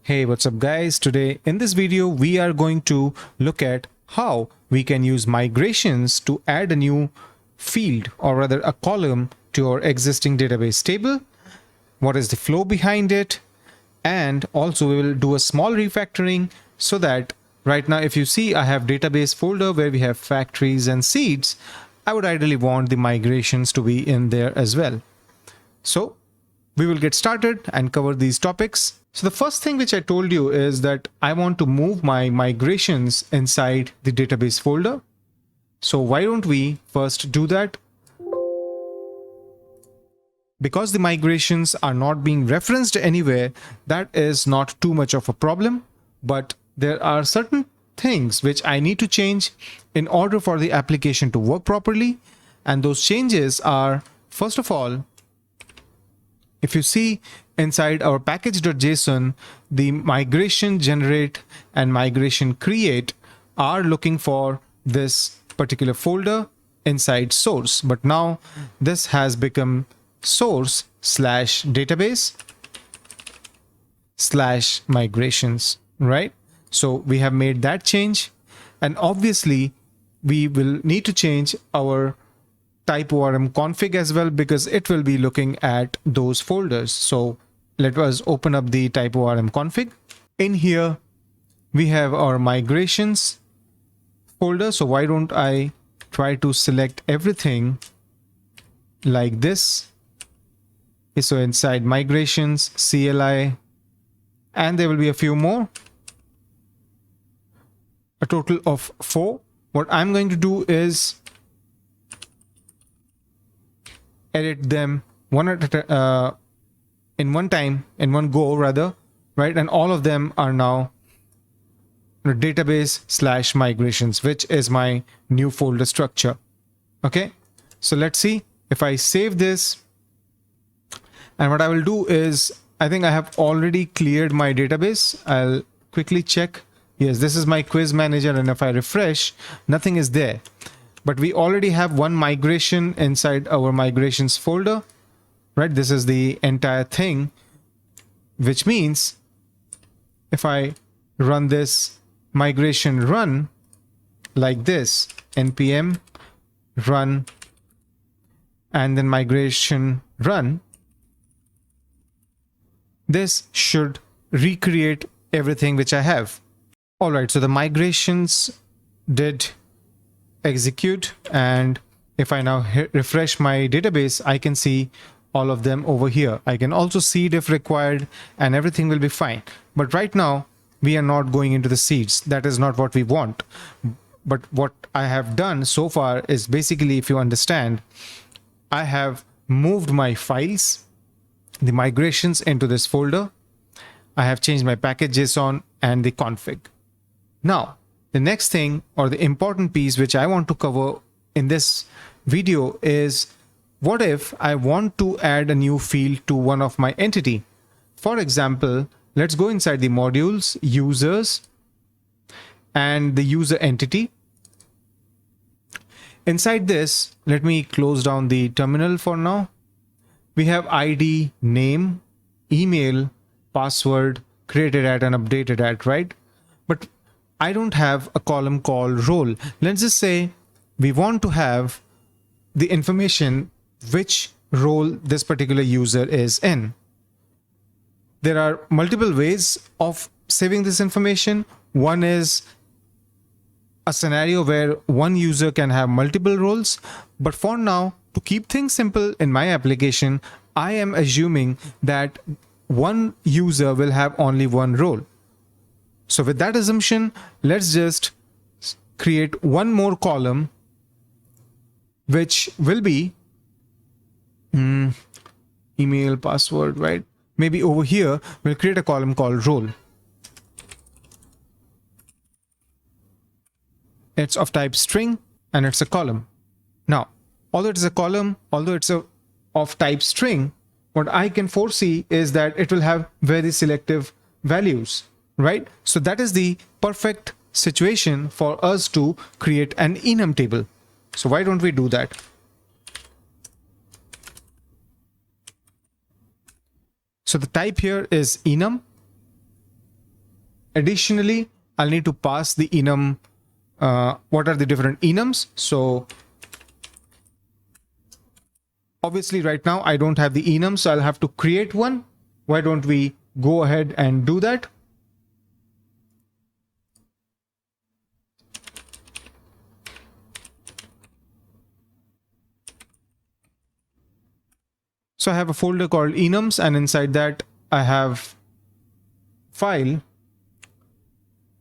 Hey, what's up guys? Today in this video we are going to look at how we can use migrations to add a new field or rather a column to our existing database table. What is the flow behind it? And also we will do a small refactoring so that right now if you see I have database folder where we have factories and seeds. I would ideally want the migrations to be in there as well. So we will get started and cover these topics. So the first thing which I told you is that I want to move my migrations inside the database folder. So why don't we first do that? Because the migrations are not being referenced anywhere, that is not too much of a problem. But there are certain things which I need to change in order for the application to work properly. And those changes are, first of all, if you see inside our package.json, the migration generate and migration create are looking for this particular folder inside source. But now this has become source/database/migrations, right? So we have made that change, and obviously we will need to change our TypeORM config as well because it will be looking at those folders. So let us open up the TypeORM config. In here we have our migrations folder. So why don't I try to select everything like this? Okay, so inside migrations, CLI, and there will be a few more, a total of 4. What I'm going to do is edit them in one go rather, right? And all of them are now database/migrations, which is my new folder structure. Okay, so let's see if I save this. And what I will do is, I think I have already cleared my database. I'll quickly check. Yes, this is my quiz manager, and if I refresh, nothing is there. But we already have one migration inside our migrations folder, right? This is the entire thing, which means if I run this migration run like this, npm run and then migration run, this should recreate everything which I have. All right, so the migrations did execute, and if I now refresh my database, I can see all of them over here. I can also seed if required, and everything will be fine. But right now we are not going into the seeds. That is not what we want. But what I have done so far is basically, if you understand, I have moved my files, the migrations, into this folder. I have changed my package.json and the config. Now the next thing, or the important piece which I want to cover in this video, is what if I want to add a new field to one of my entity. For example, let's go inside the modules, users, and the user entity. Inside this, let me close down the terminal for now. We have ID, name, email, password, created at and updated at, right? But I don't have a column called role. Let's just say we want to have the information which role this particular user is in. There are multiple ways of saving this information. One is a scenario where one user can have multiple roles. But for now, to keep things simple in my application, I am assuming that one user will have only one role. So with that assumption, let's just create one more column, which will be email, password, right? Maybe over here, we'll create a column called role. It's of type string and it's a column. Now, although it's a column, although it's of type string, what I can foresee is that it will have very selective values. Right? So that is the perfect situation for us to create an enum table. So why don't we do that? So the type here is enum, additionally, I'll need to pass the enum. What are the different enums? So obviously right now I don't have the enum, so I'll have to create one. Why don't we go ahead and do that? So I have a folder called enums, and inside that I have file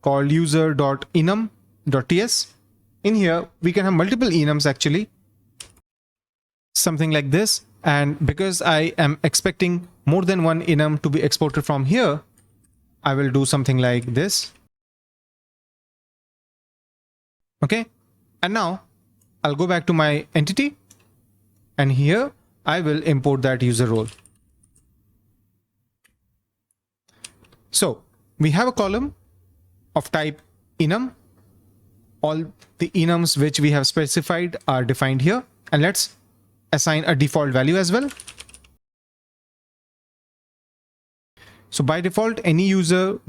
called user.enum.ts. In here we can have multiple enums actually, something like this. And because I am expecting more than one enum to be exported from here, I will do something like this. Okay, and now I'll go back to my entity, and here I will import that user role. So we have a column of type enum. All the enums which we have specified are defined here, and let's assign a default value as well. So by default, any user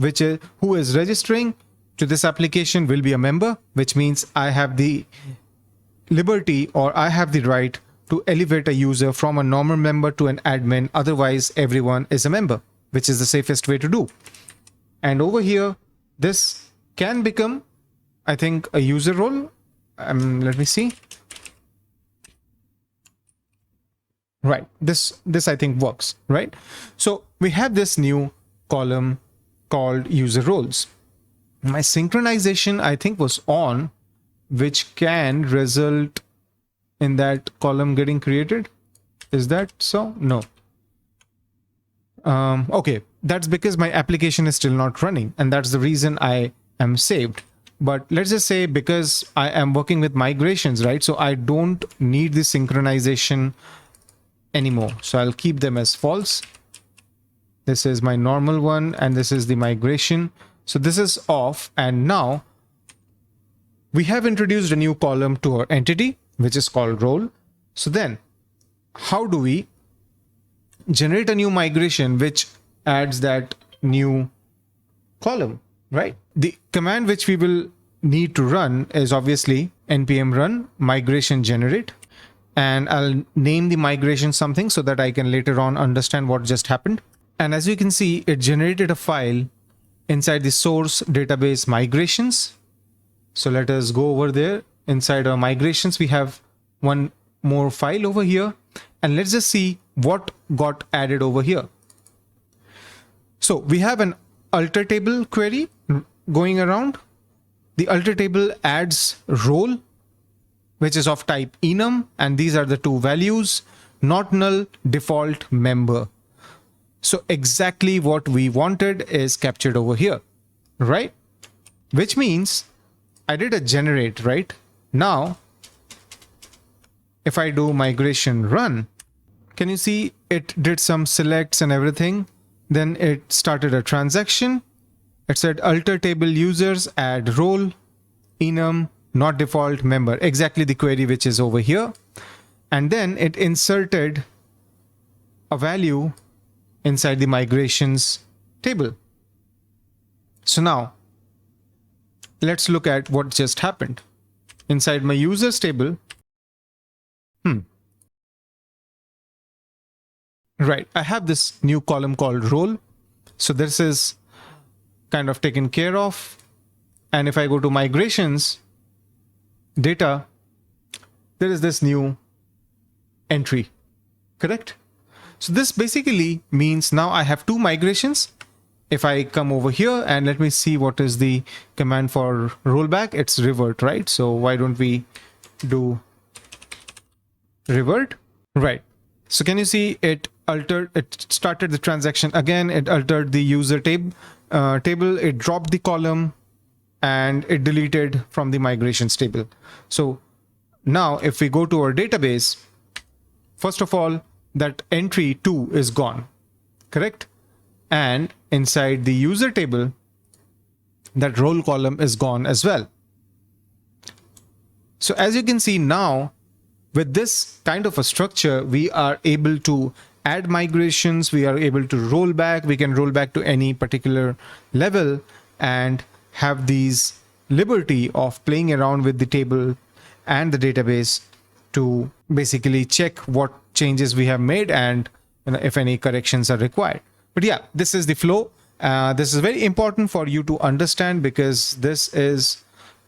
who is registering to this application will be a member, which means I have the liberty, or I have the right to elevate a user from a normal member to an admin. Otherwise, everyone is a member, which is the safest way to do. And over here, this can become, I think, a user role. Let me see. Right, this I think works, right? So we have this new column called user roles. My synchronization I think was on, which can result in that column getting created. Is that so? No. Okay, that's because my application is still not running, and that's the reason I am saved. But let's just say because I am working with migrations, right? So I don't need the synchronization anymore. So I'll keep them as false. This is my normal one, and this is the migration. So this is off, and now we have introduced a new column to our entity, which is called role. So then how do we generate a new migration which adds that new column, right? The command which we will need to run is obviously npm run migration generate, and I'll name the migration something so that I can later on understand what just happened. And as you can see, it generated a file inside the source database migrations. So let us go over there. Inside our migrations, we have one more file over here, and let's just see what got added over here. So we have an alter table query going around. The alter table adds role, which is of type enum, and these are the two values, not null, default, member. So exactly what we wanted is captured over here, right? Which means I did a generate, right? Now, if I do migration run, can you see it did some selects and everything? Then it started a transaction. It said alter table users add role, enum, not default, member, exactly the query which is over here. And then it inserted a value inside the migrations table. So now let's look at what just happened. Inside my users table, right, I have this new column called role. So this is kind of taken care of. And if I go to migrations data, there is this new entry, correct? So this basically means now I have two migrations. If I come over here and let me see what is the command for rollback, it's revert, right? So why don't we do revert, right? So can you see it altered, it started the transaction again, it altered the user table, it dropped the column, and it deleted from the migrations table. So now if we go to our database, first of all, that entry 2 is gone, correct? And inside the user table, that role column is gone as well. So as you can see now, with this kind of a structure, we are able to add migrations, we are able to roll back, we can roll back to any particular level, and have these liberty of playing around with the table and the database to basically check what changes we have made and if any corrections are required. But yeah, this is the flow. This is very important for you to understand, because this is,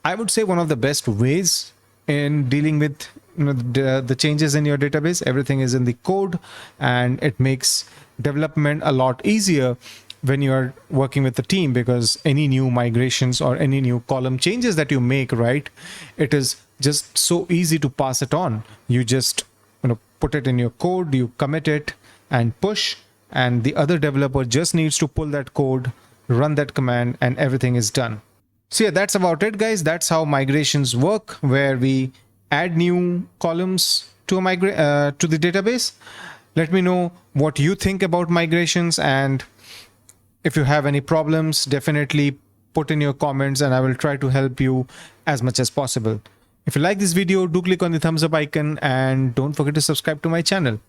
I would say, one of the best ways in dealing with the changes in your database. Everything is in the code, and it makes development a lot easier when you are working with the team, because any new migrations or any new column changes that you make, right, it is just so easy to pass it on. You just put it in your code, you commit it and push, and the other developer just needs to pull that code, run that command, and everything is done. So yeah, that's about it, guys. That's how migrations work, where we add new columns to to the database. Let me know what you think about migrations, and if you have any problems, definitely put in your comments and I will try to help you as much as possible. If you like this video, do click on the thumbs up icon and don't forget to subscribe to my channel.